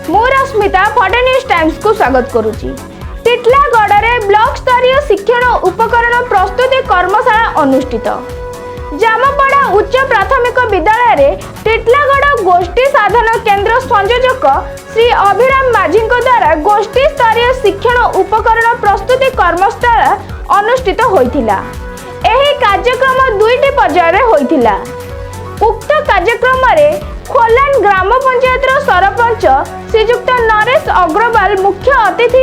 मु Rashmita foreign times को स्वागत करुची। टिटलागढ़ ब्लॉक स्तरीय शिक्षण उपकरण प्रस्तुति कर्मशाला अनुष्ठित। जामपड़ा उच्च प्राथमिक विद्यालय रे टिटलागढ़ गोष्ठी साधन केंद्र संयोजक श्री अभिराम माझी द्वारा गोष्ठी स्तरीय शिक्षण उपकरण प्रस्तुति कर्मशाला अनुष्ठित होइथिला। एही कार्यक्रम दुईटी पर्यायर होइथिला। उक्त कार्यक्रम रे खोलान ग्राम पंचायत सरपंच श्रीयुक्त नरेश अग्रवाल मुख्य अतिथि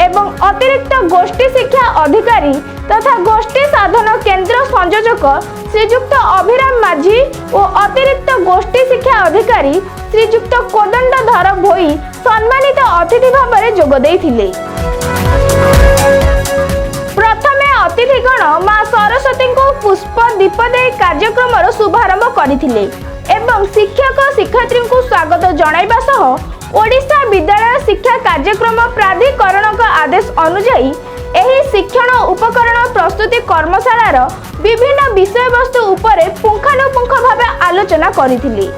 एवं अतिरिक्त गोष्ठी शिक्षा अधिकारी तथा गोष्ठी साधन केंद्र संयोजक श्रीयुक्त अभिराम माझी और अतिरिक्त गोष्ठी शिक्षा अधिकारी श्रीयुक्त कोदंडधर भोई सम्मानित अतिथि भाव में जोग देइथिले। प्रथमे अतिथिगण मां सरस्वती को पुष्प दीप दे कार्यक्रम शुभारंभ करथिले एवं शिक्षक शिक्षयित्री को स्वागत जणाइबा सह ओडिशा विद्यालय शिक्षा कार्यक्रम प्राधिकरण का आदेश अनुसार एही शिक्षण उपकरण प्रस्तुति कर्मशालार विभिन्न विषय वस्तु उपरे पुंखानुपुंख भाव आलोचना करिथिले।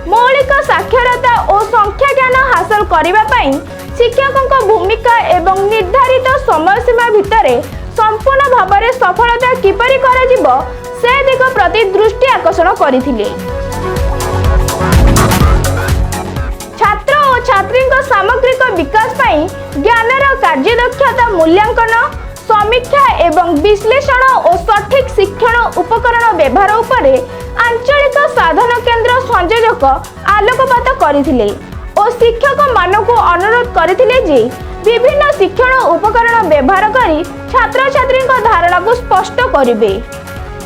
मौलिक साक्षरता और संख्या ज्ञान हासिल करिबा पई शिक्षकों भूमिका एवं निर्धारित समय सीमा भितरे संपूर्ण भाव में सफलता किपरि कराजिबो से दिग प्रति दृष्टि आकर्षण करिथिले। छात्र और छात्री सामग्रिक विकास पाई ज्ञानर कार्यदक्षता मूल्यांकन समीक्षा एवं विश्लेषण और सठिक शिक्षण उपकरण व्यवहार उपरे आंचलिक साधन केंद्र संयोजक आलोकपात करथिले और शिक्षक मानक अनुरोध करथिले जे विभिन्न शिक्षण उपकरण व्यवहार करी छात्र छात्री धारणा को स्पष्ट करिवे।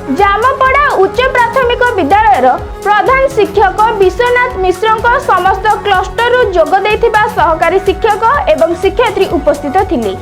जामपड़ा उच्च प्राथमिक विद्यालय प्रधान शिक्षक विश्वनाथ मिश्र समस्त क्लस्टर जोग देथिबा सहकारी शिक्षक एवं शिक्षयित्री उपस्थित थिले।